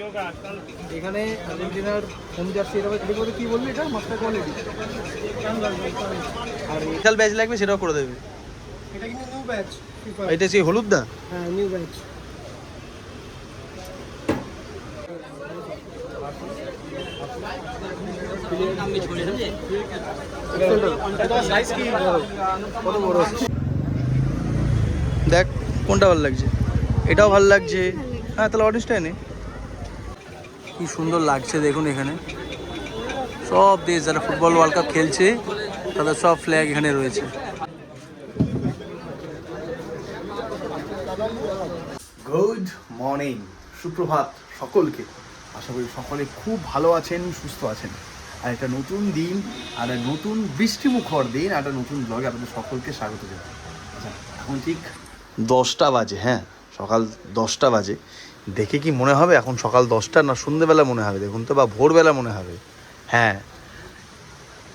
এখানে আর্জেন্টিনার home jersey এটা বলতে কি বললি, এটা মাস্টার কোয়ালিটি আর স্পেশাল ব্যাচ লাগবে সেটাও করে দেবে। এটা কিন্তু নিউ ব্যাচ। এটা সেই হলুদদা? হ্যাঁ, নিউ ব্যাচ। দেখ কোনটা ভালো লাগছে, এটাও ভালো লাগছে। হ্যাঁ তাহলে অরেঞ্জটাই নে। কি সুন্দর লাগছে দেখুন, এখানে সব দেশ যারা ফুটবল ওয়ার্ল্ড কাপ খেলছে তাদের সব ফ্ল্যাগ এখানে রয়েছে। গুড মর্নিং, সুপ্রভাত সকলকে। আশা করি সকলে খুব ভালো আছেন, সুস্থ আছেন। আর একটা নতুন দিন, আর একটা নতুন বৃষ্টিমুখর দিন, আর একটা নতুন ব্লগে আপনাদের সকলকে স্বাগত জানাই। আচ্ছা, এখন ঠিক 10টা বাজে। হ্যাঁ, সকাল 10টা বাজে। দেখে কি মনে হবে এখন সকাল 10টা, না সন্ধ্যেবেলা মনে হবে দেখুন তো, বা ভোরবেলা মনে হবে? হ্যাঁ,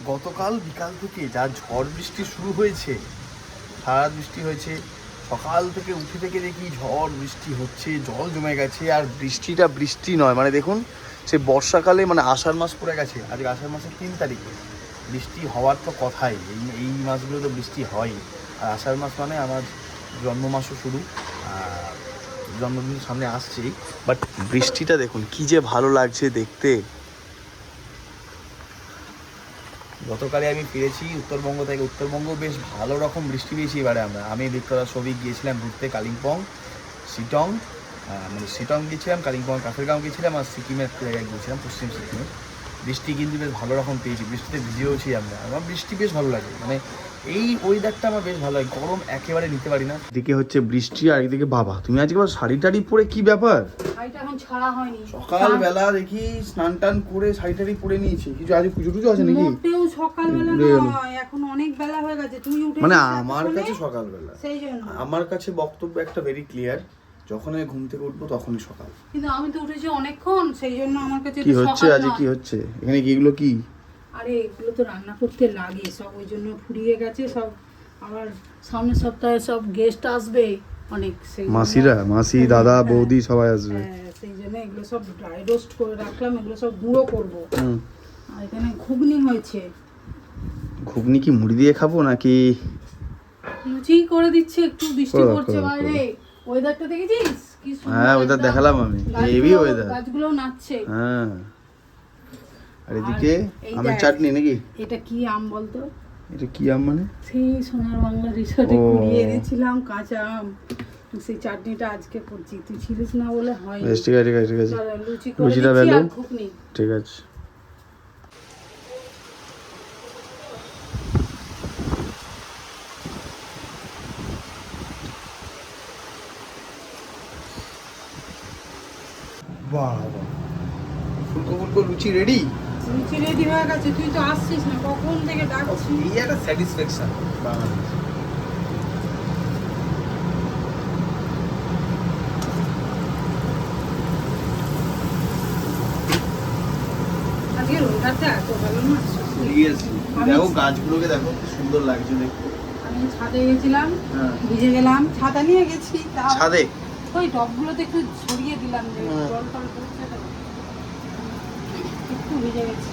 গতকাল বিকাল থেকে যা ঝড় বৃষ্টি শুরু হয়েছে, সারা বৃষ্টি হয়েছে। সকাল থেকে উঠে থেকে দেখি ঝড় বৃষ্টি হচ্ছে, জল জমে গেছে। আর বৃষ্টিটা বৃষ্টি নয়, মানে দেখুন সে বর্ষাকালে, মানে আষাঢ় মাস পড়ে গেছে। আজকে আষাঢ় মাসের 3 তারিখে, বৃষ্টি হওয়ার তো কথাই। এই মাসগুলো তো বৃষ্টি হয়। আর আষাঢ় মাস মানে আমার জন্ম মাসও শুরু, জন্মদিন সামনে আসছেই। বাট বৃষ্টিটা দেখুন কি যে ভালো লাগছে দেখতে। গতকালে আমি ফিরেছি উত্তরবঙ্গ থেকে। উত্তরবঙ্গ বেশ ভালো রকম বৃষ্টি পেয়েছি এবারে। আমি বিক্রয়া সবিক গিয়েছিলাম ঘুরতে, কালিম্পং, শিটং। মানে শিটং গিয়েছিলাম, কালিম্পং কাফেরগাঁও গিয়েছিলাম, আর সিকিমের একটা জায়গায় গিয়েছিলাম, পশ্চিম সিকিমে। বৃষ্টি কিন্তু বেশ ভালো রকম পেয়েছি, বৃষ্টিতে ভিজেওছি আমরা। আমার বৃষ্টি বেশ ভালো লাগে, মানে এই ওয়েদারটা আমার বেশ ভালো লাগে। গরম একেবারে নিতে পারি না। এদিকে হচ্ছে বৃষ্টি, আর একদিকে বাবা তুমি আজকে শাড়ি টাড়ি পরে কি ব্যাপার? সকালবেলা দেখি স্নান টান করে শাড়ি টাড়ি পরে নিয়েছি। কিছু আজ পুজো টুজো আছে নাকি? মোটেও সকালবেলা নয়, এখন অনেক বেলা হয়ে গেছে। তুই উঠে মানে আমার কাছে সকালবেলা, সেই জন্য আমার কাছে বক্তব্য একটা ভেরি ক্লিয়ার, যখন আমি ঘুম থেকে উঠবো তখনই সকাল। কিন্তু আমি তো উঠেছি অনেকক্ষণ, সেই জন্য আমার কাছে কি হচ্ছে আজ? কি হচ্ছে এখানে? কি এগুলো কি? আরে এগুলো তো রান্না করতে লাগে সব, ওই জন্য ফুরিয়ে গেছে সব। আবার সামনের সপ্তাহে সব গেস্ট আসবে অনেক, সেই মাসিরা, মাসি, দাদা, বৌদি সবাই আসবে। হ্যাঁ, সেই জন্য এগুলো সব ড্রাই রোস্ট করে রাখলাম, এগুলো সব গুঁড়ো করবো। আর এখানে ঘুগনি হয়েছে। ঘুগনি কি মুড়ি দিয়ে খাবো নাকি? লুচি করে দিচ্ছে, একটু বৃষ্টি পড়ছে বাইরে। ওয়েদারটা দেখেছিস কি সুন্দর? হ্যাঁ, ওয়েদার দেখালাম আমি, হেভি ওয়েদার। গাছগুলো নাচছে। হ্যাঁ, আর এদিকে আমের চাটনি নাকি? এটা কি আম বলতো? এটা কি আম মানে? সেই সোনার বাংলা রিসোর্টে কুড়িয়ে এনেছিলাম কাঁচা আম, সেই চাটনিটা আজকে করছি। তুই ছিলিস না বলে হয়। ঠিক আছে ঠিক আছে ঠিক আছে, লুচি করে লুচিটা দিচ্ছি বেলো। আর ঘুগনি। ঠিক আছে। বাহ বাহ, ফুলকো ফুলকো লুচি রেডি। লুচি রেডি হয়ে গেছে, তুই তো আসছিস না, কখন থেকে ডাকছি। এই একটা স্যাটিসফ্যাকশন বাংলাদেশ। আজকে ওয়েদারটা এত ভালো না, সিরিয়াসলি দেখো গাছগুলোকে, দেখো কি সুন্দর লাগছে দেখতে। আমি ছাদে গেছিলাম, হ্যাঁ, ভিজে গেলাম, ছাতা নিয়ে গেছি, ছাদে ওই টবগুলোতে একটু ছড়িয়ে দিলাম যে জল টল পড়ছে তো, একটু ভিজে গেছি।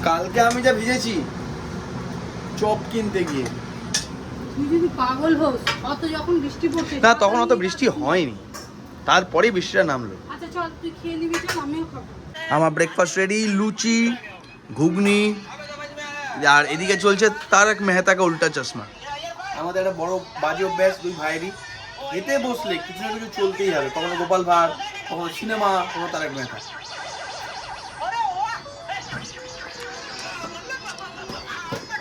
কালকে আমি যা ভিজেছি চপ কিনতে গিয়ে। তুই যদি পাগল হোস, অত যখন বৃষ্টি পড়ছে না, তখন অত বৃষ্টি হয়নি, তারপরে বৃষ্টিটা নামলো। আচ্ছা চল, তুই খেয়ে নিবি, চল আমিও খাবো। আমার ব্রেকফাস্ট রেডি, লুচি, ঘুগনি, আর এদিকে চলছে তারক মেহতা কা উল্টা চশমা। আমাদের একটা বড় বাজে অভ্যাস দুই ভাইয়েরই, খেতে বসলে কিছু না কিছু চলতেই হবে। কখনো গোপাল ভাঁড়, কখনো সিনেমা, কখনো তারক মেহতা।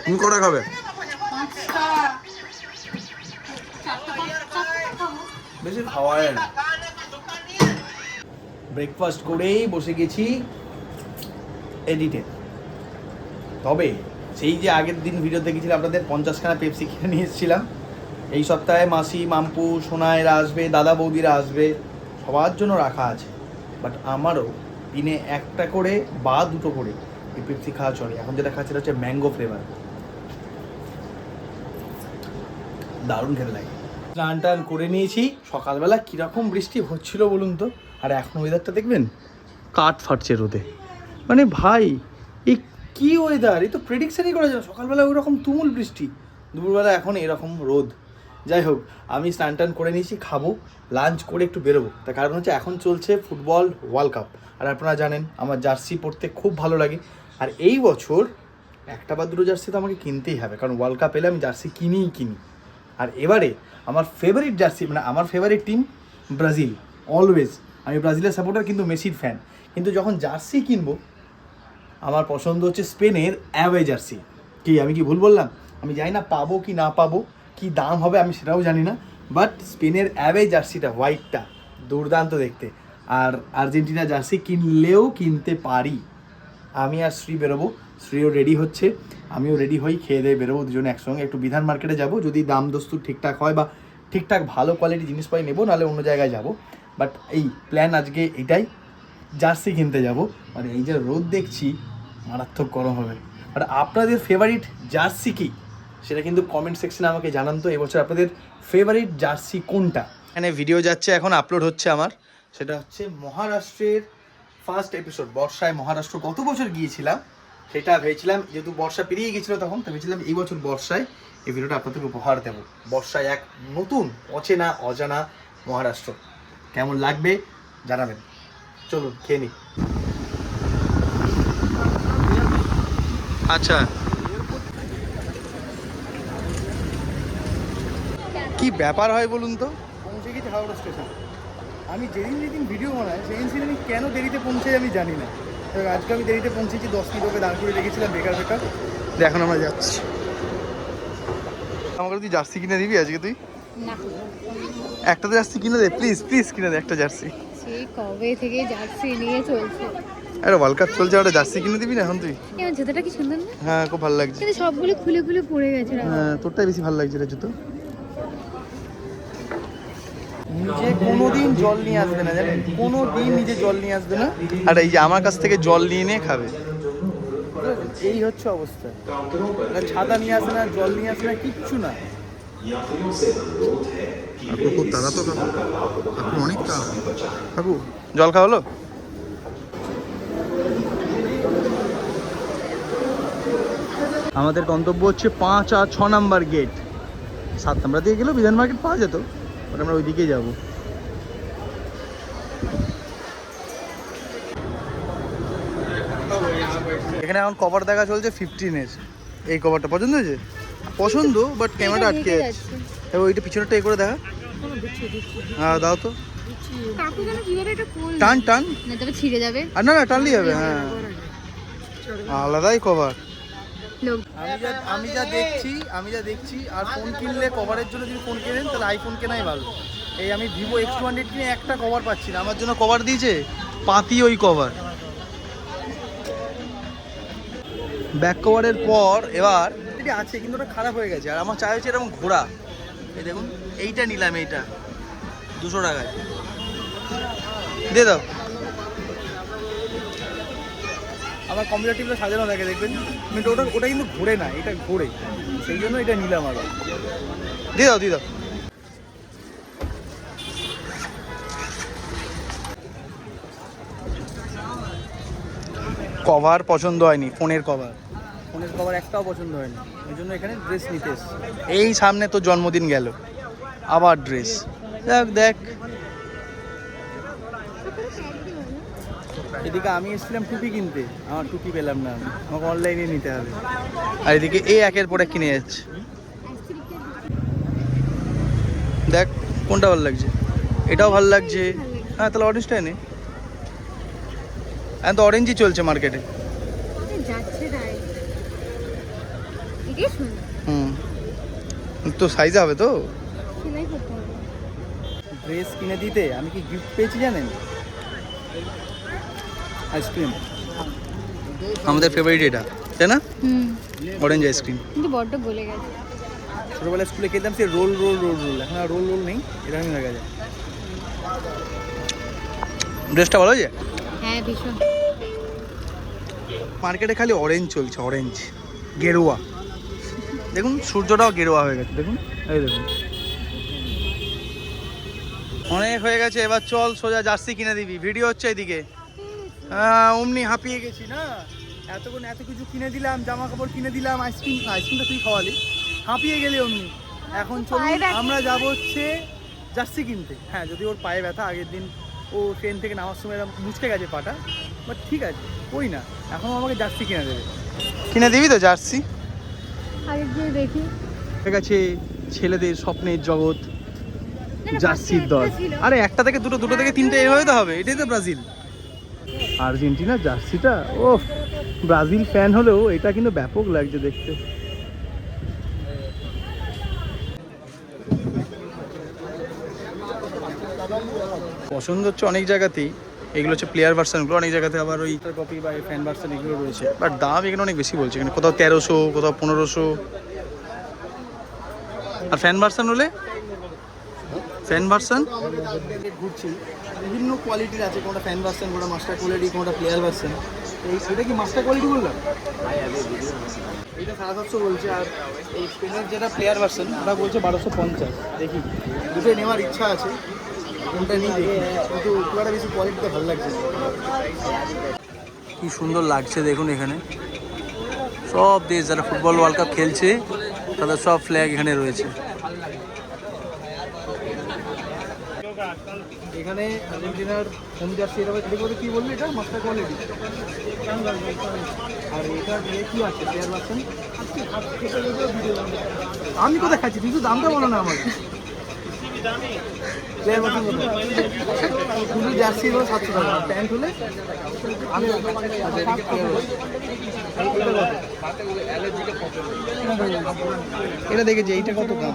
তুমি কটা খাবে? বেশি খাওয়া হয় না। ব্রেকফাস্ট করেই বসে গেছি এডিটে। তবে সেই যে আগের দিন ভিডিও দেখেছিলাম আপনাদের 50খানা পেপসি কিনে নিয়ে এসেছিলাম, এই সপ্তাহে মাসি, মাম্পু, সোনাইরা আসবে, দাদা বৌদিরা আসবে, সবার জন্য রাখা আছে। বাট আমারও দিনে একটা করে বা দুটো করে এই পেপসি খাওয়া চলে। এখন যেটা খাচ্ছে হচ্ছে ম্যাঙ্গো ফ্লেভার, দারুণ খেতে লাগে। স্নান টান করে নিয়েছি। সকালবেলা কীরকম বৃষ্টি হচ্ছিল বলুন তো, আর এখন ওয়েদারটা দেখবেন, কাঠ ফাটছে রোদে। মানে ভাই এই কি ওয়েদার, এই তো প্রেডিকশনই করা যায় না। সকালবেলা ওই রকম তুমুল বৃষ্টি, দুপুরবেলা এখন এরকম রোদ। যাই হোক, আমি স্নান টান করে নিয়েছি, খাবো, লাঞ্চ করে একটু বেরোবো। তার কারণ হচ্ছে এখন চলছে ফুটবল ওয়ার্ল্ড কাপ। আর আপনারা জানেন আমার জার্সি পরতে খুব ভালো লাগে। আর এই বছর একটা বা দুটো জার্সি তো আমাকে কিনতেই হবে, কারণ ওয়ার্ল্ড কাপ এলে আমি জার্সি কিনি। আর এবারে আমার ফেভারিট জার্সি, মানে আমার ফেভারিট টিম ব্রাজিল, অলওয়েজ। আমি ব্রাজিলের সাপোর্টার, কিন্তু মেসির ফ্যান। কিন্তু যখন জার্সি কিনবো, আমার পছন্দ হচ্ছে স্পেনের অ্যাওয়ে জার্সি। কি আমি কি ভুল বললাম? আমি জানি না পাবো কি না পাবো, কি দাম হবে আমি সেটাও জানি না, বাট স্পেনের অ্যাওয়ে জার্সিটা, হোয়াইটটা, দুর্দান্ত দেখতে। আর আর্জেন্টিনা জার্সি কিনলেও কিনতে পারি। আমি আর শ্রী বেরোবো, শ্রীও রেডি হচ্ছে, আমিও রেডি হই, খেয়ে দিয়ে বেরোবো দুজনে একসঙ্গে। একটু বিধান মার্কেটে যাব, যদি দাম দস্তুর ঠিকঠাক হয় বা ঠিকঠাক ভালো কোয়ালিটি জিনিস পাই নেবো, নাহলে অন্য জায়গায় যাব। বাট এই প্ল্যান আজকে এটাই, জার্সি কিনতে যাব। মানে এই যে রোদ দেখছি, মারাত্মক গরম হবে। আর আপনাদের ফেভারিট জার্সি কি সেটা কিন্তু কমেন্ট সেকশনে আমাকে জানান তো, এবছর আপনাদের ফেভারিট জার্সি কোনটা। এখানে ভিডিও যাচ্ছে, এখন আপলোড হচ্ছে আমার। সেটা হচ্ছে মহারাষ্ট্রের ফার্স্ট এপিসোড, বর্ষায় মহারাষ্ট্র। গত বছর গিয়েছিলাম, সেটা ভেবেছিলাম যেহেতু বর্ষা পেরিয়ে গেছিলো তখন, তো ভেবেছিলাম এই বছর বর্ষায় এই ভিডিওটা আপনাদের উপহার দেব। বর্ষায় এক নতুন অচেনা অজানা মহারাষ্ট্র, কেমন লাগবে জানাবেন। চলুন খেয়ে নিই। আচ্ছা, কি ব্যাপার হয় বলুন তো? পৌঁছে গেছি হাওড়া স্টেশন। আমি যেদিন ভিডিও বানাই সেদিন আমি কেন দেরিতে পৌঁছাই আমি জানি না। এবার আজকে আমি দেরিতে পৌঁছেছি, 10 মিনিট ওকে দাঁড় করে রেখেছিলাম বেকার। এখন আমরা যাচ্ছি। আমাকে তুই জার্সি কিনে দিবি আজকে? তুই না, একটা জার্সি কিনে দে, প্লিজ প্লিজ কিনে দে একটা জার্সি। সেই কবে থেকে জার্সি নিয়ে চলছে। আরে ওয়ার্ল্ড কাপ চলছে, একটা জার্সি কিনে দিবি না এখন তুই? এবার জুতোটা কি সুন্দর না? হ্যাঁ, খুব ভালো লাগছে। কিন্তু সবগুলো খুলে খুলে পড়ে গেছে। হ্যাঁ, তোরটাই বেশি ভালো লাগছে রে জুতো। নিজে কোনোদিন জল নিয়ে আসবে না, জানেন? কোনোদিন নিজে জল নিয়ে আসবে না। আর এই যে আমার কাছ থেকে জল নিয়ে খাবে। এই হচ্ছে অবস্থা। ছাতা নিয়ে আসে না, জল নিয়ে আসে না, কিচ্ছু না। খুব তাড়া তো অনেক তাড়া। কাকু জল খাওয়া হলো? আমাদের গন্তব্য হচ্ছে 5 আর 6 নাম্বার গেট। 7 নাম্বার দিয়ে গেলেও বিধান মার্কেট পাওয়া যেত, বাট আমরা ওই দিকেই যাবো। এখানে এখন কভার দেখা চলছে 15-এর। এই কভারটা পছন্দ হয়েছে? পছন্দ, বাট ক্যামেরাটা আটকে যাচ্ছে। এবার ওইটা পিছনেরটা এই করে দেখা। হ্যাঁ দাও তো। কাকু যেন কিভাবে এটা করলো? টান টান, না তবে ছিঁড়ে যাবে। আর না টানলেই হবে। হ্যাঁ, আলাদাই কভার। লোক আমি যা দেখছি আর ফোন কিনলে কভারের জন্য যদি ফোন কেনেন তাহলে আইফোন কেনাই ভালো। এই আমি ভিভো X200 কিনে একটা কভার পাচ্ছি না, আমার জন্য কভার দিয়েছে পাতি, ওই কভার। ব্যাক কভারের পর এবার এটা আছে কিন্তু ওটা খারাপ হয়ে গেছে। আর আমার চাই হচ্ছে এরকম ঘোড়া। এই দেখুন, এইটা নিলাম, এইটা 200 টাকায় দিয়ে দাও। আমার কম্পিউটার টেবিলে সাজানো থাকে দেখবেন, কিন্তু ওটা কিন্তু ঘোরে না, এটা ঘোরে, সেই জন্য এটা নিলাম। আবার দিয়ে দাও দিয়ে দাও। কভার পছন্দ হয়নি, ফোনের কভার একটাও পছন্দ হয়নি, ওই জন্য এখানে ড্রেস নিতে এসেছি। এই সামনে তো জন্মদিন গেল, আবার ড্রেস। দেখ দেখ, এদিকে আমি এসেছিলাম টুপি কিনতে, আমার টুপি পেলাম না, আমাকে অনলাইনে নিতে হবে। আর এদিকে এই একের পর এক কিনে যাচ্ছে। দেখ কোনটা ভালো লাগছে, এটাও ভালো লাগছে। হ্যাঁ, তাহলে অরেঞ্জটাই নে। এখন তো অরেঞ্জই চলছে মার্কেটে। যাচ্ছে তাই এটাই সুন্দর। তো সাইজ হবে তো। সেলাই করতে হবে। ড্রেস কিনে দিতে আমি কি গিফট পেয়েছি জানেন? আইসক্রিম। আমাদের ফেভারিট এটা, তাই না? Orange ice cream. কিন্তু বড্ড গলে গেছে। ছোটোবেলায় স্কুলে খেতাম সে রোল, এখন আর রোল নেই, এরকমই হয়ে গেছে। ড্রেসটা ভালো হয়েছে? হ্যাঁ, ভীষণ। মার্কেটে খালি অরেঞ্জ চলছে, অরেঞ্জ, গেরুয়া। দেখুন সূর্যটাও গেরুয়া হয়ে গেছে, দেখুন, এই দেখুন। অনেক হয়ে গেছে, এবার চল সোজা জার্সি কিনে দিবি। ভিডিও হচ্ছে এদিকে। হ্যাঁ, অমনি হাঁপিয়ে গেছি না, এতক্ষণ এত কিছু কিনে দিলাম, জামা কাপড় কিনে দিলাম, আইসক্রিমটা তুই খাওয়ালি, হাঁপিয়ে গেলি অমনি। এখন চলুন আমরা যাবো হচ্ছে জার্সি কিনতে। হ্যাঁ, যদি ওর পায়ে ব্যথা, আগের দিন ও ট্রেন থেকে নামার সময় মুচকে গেছে পাটা, বাট ঠিক আছে, ওই না, এখন আমাকে জার্সি কিনে দেবে। কিনে দিবি তো জার্সি? আগে গিয়ে দেখি। ঠিক আছে, ছেলেদের স্বপ্নের জগৎ জার্সির দল। আরে একটা থেকে দুটো, দুটো থেকে তিনটে, এইভাবে তো হবে। এটাই তো ব্রাজিল। আর্জেন্টিনা জার্সিটা, ও ব্রাজিল ফ্যান হলেও এটা কিন্তু ব্যাপক লাগছে দেখতে। পছন্দ হচ্ছে অনেক জায়গাতেই, এগুলো হচ্ছে প্লেয়ার ভার্সনগুলো, অনেক জায়গাতে আবার ওই কপি বা ফ্যান ভার্সন এগুলো রয়েছে, বাট দাম এখানে অনেক বেশি বলছে। এখানে কোথাও 1300, কোথাও 1500। আর ফ্যান ভার্সন হলে ফ্যান ভার্সন ঘুরছি, বিভিন্ন কোয়ালিটির আছে, কোনটা ফ্যান ভার্সন, কোনটা মাস্টার কোয়ালিটি, কোনটা প্লেয়ার ভার্সন। এটা কি মাস্টার কোয়ালিটি বললাম? এটা 750 বলছে, আর এই স্পেনের যেটা প্লেয়ার ভার্সন ওটা বলছে 1250। দেখি, দুটোই নেওয়ার ইচ্ছা আছে, কোনটা নিই দেখি, কিন্তু পুরোটা বেশি কোয়ালিটিটা ভালো লাগছে। কি সুন্দর লাগছে দেখুন, এখানে সব দেশ যারা ফুটবল ওয়ার্ল্ড কাপ খেলছে তাদের সব ফ্ল্যাগ এখানে রয়েছে। এখানে আর্জেন্টিনার হোম জার্সি, এটা কি বলবি, এটা মাস্টার কোয়ালিটি। আর এটা কি আছে প্লেয়ার ভার্সন? আমি কোথায় খাচ্ছি, তুই তো দামটা বলো না আমার। প্লেয়ার ভার্সন শুধু জার্সি হলো 700 টাকা, প্যান্ট হলে আমি এটা দেখেছি। এইটা কত দাম?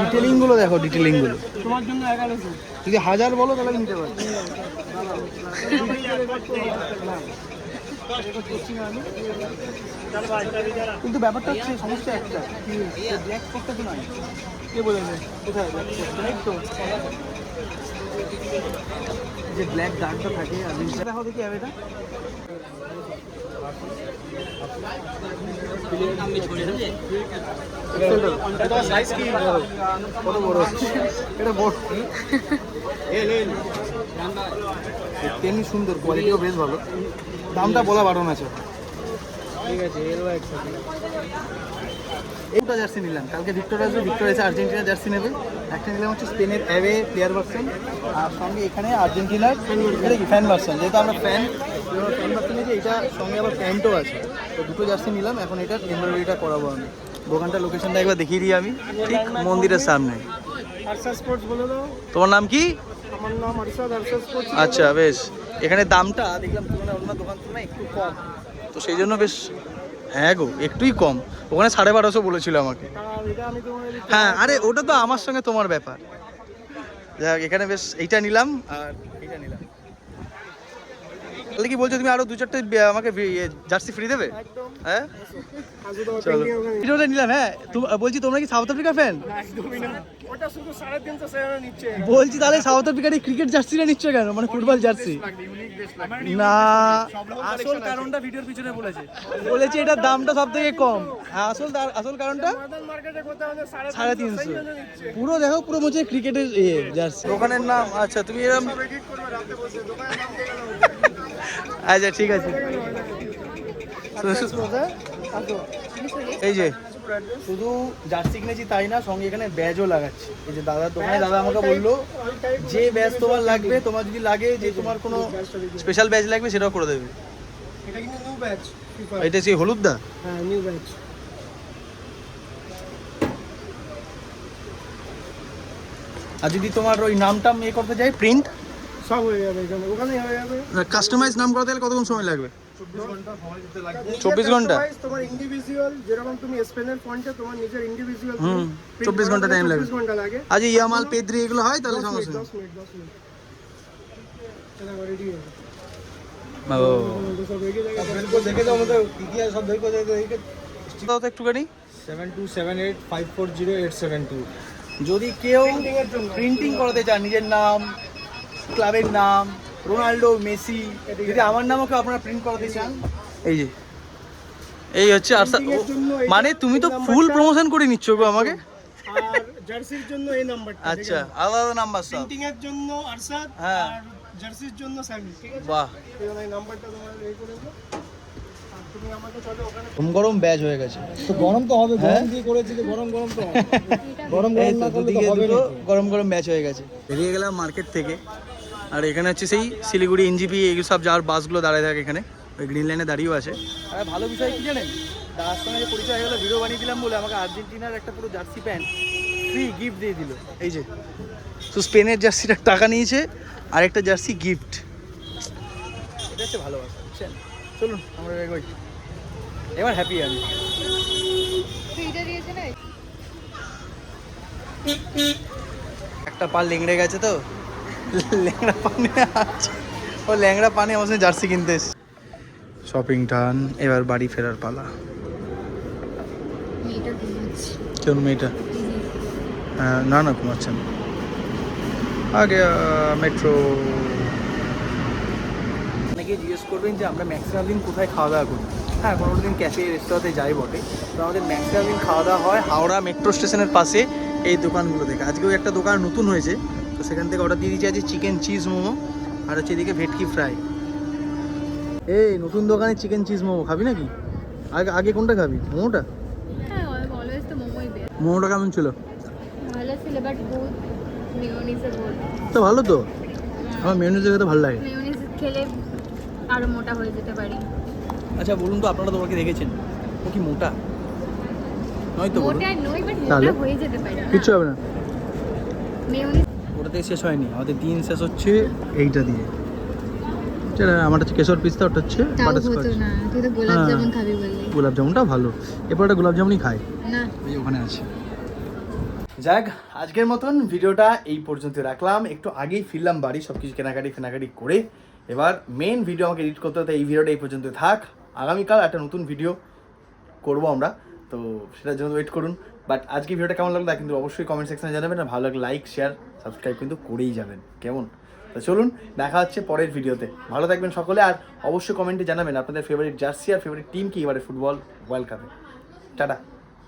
ডিটেলিং গুলো দেখো, ডিটেলিং গুলো তোমার জন্য 1100। যদি 1000 বলো তাহলে আমি নিতে পারি। কিন্তু ব্যাপারটা হচ্ছে, সমস্যা একটা, ব্ল্যাক স্পটটা তো নয়। কে বলেছে কোথায় তো যে ব্ল্যাক দাগটা থাকে, আর দেখো দেখি এটা কত বড়, এটা বড়, তেমনি সুন্দর, কোয়ালিটিও বেশ ভালো, দামটা বলা বারণ আছে। ঠিক আছে, এইটা জার্সি নিলাম, কালকে ভিক্টোরিয়া আসবে, ভিক্টোরিয়া এসে আর্জেন্টিনা জার্সি নেবে। একটা নিলাম হচ্ছে স্পেনের অ্যাওয়ে প্লেয়ার ভার্সন, আর সঙ্গে এখানে আর্জেন্টিনার এটা কি ফ্যান ভার্সন, যেহেতু আমরা ফ্যান ভার্সন নিয়েছি, এটা সঙ্গে আবার প্যান্টও আছে। তো দুটো জার্সি নিলাম, এখন এটার এমব্রয়ডারিটা করাবো আমি। দোকানটার লোকেশনটা একবার দেখিয়ে দিই আমি, ঠিক মন্দিরের সামনে। তোমার নাম কি? আমার নাম আরশাদ, আরশাদ স্পোর্টস। আচ্ছা, বেশ। এখানে দামটা দেখলাম তুলনায় অন্য দোকান তুলনায় একটু কম, তো সেই জন্য বেশ, হ্যাঁ গো একটুই কম। ওখানে 1250 বলেছিল আমাকে। হ্যাঁ, আরে ওটা তো আমার সঙ্গে তোমার ব্যাপার। যাক, এখানে বেশ এইটা নিলাম আর এইটা নিলাম। তাহলে কি বলছো, তুমি আরো 2-4টে আমাকে জার্সি ফ্রি দেবে? হ্যাঁ চলো, ভিডিওটা নিলাম। হ্যাঁ, বলছি তোমরা কি সাউথ আফ্রিকা ফ্যান? ওটা শুধু 350 নিচ্ছে। বলছি তাহলে সাউথ আফ্রিকার এই ক্রিকেট জার্সিটা নিচ্ছ কেন, মানে ফুটবল জার্সি? না, আসল কারণটা ভিডিওর পিছনে বলেছে এটার দামটা সব থেকে কম। আসল কারণটা 350 পুরো দেখো, পুরো মনে হচ্ছে ক্রিকেটের জার্সি। দোকানের নাম, আচ্ছা তুমি এরকম, আচ্ছা ঠিক আছে। এই যে শুধু জার্সি কিনেছি তাই না, সঙ্গে এখানে ব্যাজও লাগাচ্ছি। এই যে দাদার দোকানে, দাদা আমাকে বললো যে ব্যাজ তোমার লাগবে, তোমার যদি লাগে যে তোমার কোনো স্পেশাল ব্যাজ লাগবে সেটাও করে দেবে। এটা কিন্তু নিউ ব্যাচ। এটা সেই হলুদদা? হ্যাঁ, নিউ ব্যাচ। আর যদি তোমার ওই নামটা করতে চাই, প্রিন্ট সব হয়ে যাবে এখানে, ওখানেই হয়ে যাবে। কাস্টমাইজ নাম করতে গেলে কতক্ষণ সময় লাগবে? 24 ঘন্টা। তোমার ইন্ডিভিজুয়াল, যেরকম তুমি স্পেনের ফন্টে তোমার নিজের ইন্ডিভিজুয়াল 24 ঘন্টা টাইম লাগে। 24 ঘন্টা লাগে। আজ ইয়ামাল পেদ্রি এগুলো হয় তাহলে সমস্যা নেই। 10 মিনিট এটা রেডি হয়ে যাবে। ও সব রেডি লাগে, দেখে দাও আমাদের ইতিহাস সব দেখো দাও তো একটুখানি। 7278540872। যদি কেউ প্রিন্টিং করাতে চান নিজের নাম, ক্লাবের নাম, রোনাল্ডো, মেসি, যদি আমার নামও কেউ আপনারা প্রিন্ট করাতে চান, এই যে এই হচ্ছে আরশাদ। Printing-এর জন্য এই- মানে তুমি তো এই ফুল নাম্বারটা- প্রমোশন করে নিচ্ছ গো আমাকে। আর জার্সির জন্য এই নাম্বারটা। আচ্ছা, আলাদা নাম্বার সব। প্রিন্টিং এর জন্য আরশাদ হ্যাঁ। আর জার্সির জন্য সামি, ঠিক আছে? বাহ, এবার এই নাম্বারটা তোমার এই করে দেবো। আর তুমি আমাকে চলো ওখানে। গরম গরম ব্যাচ হয়ে গেছে। তো গরম তো হবে, হ্যাঁ? গরম দিয়ে করেছি তো গরম গরম তো হবে। গরম এই গরম তো না করলে তো দুদিকে হবে দুটো না। গরম গরম ব্যাচ হয়ে গেছে। বেরিয়ে গেলাম মার্কেট থেকে, আর এখানে হচ্ছে সেই শিলিগুড়ি এনজিপি এইগুলো সব যাওয়ার বাসগুলো দাঁড়িয়ে থাকে এখানে, ওই গ্রিন লাইনে দাঁড়িয়েও আছে। আর ভালো বিষয় কি জানেন, দাদার সঙ্গে যে পরিচয় হয়ে গেলো, ভিডিও বানিয়ে দিলাম বলে আমাকে আর্জেন্টিনার একটা পুরো জার্সি প্যান্ট ফ্রি গিফট দিয়ে দিল। এই যে, তো স্পেনের জার্সিটার টাকা নিয়েছে আর একটা জার্সি গিফট। এটা হচ্ছে ভালোবাসা, বুঝছেন? চলুন আমরা এগোই, এবার হ্যাপি আমি। এইটা দিয়েছে না? একটা পা লেংড়ে গেছে তো, ল্যাংড়া পানি আছে, ও ল্যাংড়া পানি আমার সঙ্গে জার্সি কিনতে এসে। শপিং টান, এবার বাড়ি ফেরার পালা। মেয়েটা ঘুমাচ্ছে। কেমন মেয়েটা? না না, ঘুমাচ্ছেন। আগে মেট্রো। অনেকে জিজ্ঞেস করবেন যে আমরা ম্যাক্সিমাম দিন কোথায় খাওয়া দাওয়া করি। হ্যাঁ, কোনো দিন ক্যাফে রেস্তোরাঁতে যাই বটে, তো আমাদের ম্যাক্সিমাম দিন খাওয়া দাওয়া হয় হাওড়া মেট্রো স্টেশনের পাশে এই দোকানগুলো থেকে। আজকেও একটা দোকান নতুন হয়েছে, তো সেখান থেকে অর্ডার দিয়ে দিয়েছি আজকে চিকেন চিজ মোমো, আর হচ্ছে এদিকে ভেটকি ফ্রাই। এই নতুন দোকানে চিকেন চিজ মোমো খাবি নাকি? আগে আগে কোনটা খাবি, মোমোটা? হ্যাঁ, অলওয়েজ তো মোমোই বেস্ট। মোমোটা কেমন ছিল? ভালো ছিল, বাট বহুত মেয়োনিজে বহুত। তো ভালো তো, আমার মেয়োনিজের খেতে ভালো লাগে। মেয়োনিজ খেলে আরো মোটা হয়ে যেতে পারি। আচ্ছা বলুন তো, আপনারা তো ওকে দেখেছেন, ও কি মোটা নয় তো? বলুন। মোটা নই, বাট তাহলে? মোটা হয়ে যেতে পারি। কিচ্ছু হবে না, মেয়োনিজ ওটাতে শেষ হয়নি, আমাদের দিন শেষ হচ্ছে এইটা দিয়ে। যেটা আমার হচ্ছে কেশর পিস্তা, ওটা হচ্ছে তাও বাটারস্কচ। হতো না, তুই তো গোলাপ হ্যাঁ। জামুন খাবি বললি। গোলাপ জামুনটা ভালো, এরপর একটা গোলাপ জামুনই খাই, না, এই ওখানে আছে। যাক, আজকের মতন ভিডিওটা এই পর্যন্ত রাখলাম। একটু আগেই ফিরলাম বাড়ি, সব কিছু কেনাকাটি করে। এবার মেন ভিডিও আমাকে এডিট করতে হতে, এই ভিডিওটা এই পর্যন্ত থাক। আগামীকাল একটা নতুন ভিডিও করবো আমরা, তো সেটার জন্য ওয়েট করুন। বাট আজকে ভিডিওটা কেমন লাগলো তা কিন্তু অবশ্যই কমেন্ট সেকশনে জানাবেন, আর ভালো লাগলে লাইক শেয়ার সাবস্ক্রাইব কিন্তু করেই যাবেন, কেমন? তো চলুন, দেখা হচ্ছে পরের ভিডিওতে। ভালো থাকবেন সকলে, আর অবশ্যই কমেন্টে জানাবেন আপনাদের ফেভারিট জার্সি আর ফেভারিট টিম কি এবারে ফুটবল ওয়ার্ল্ড কাপে। টাটা।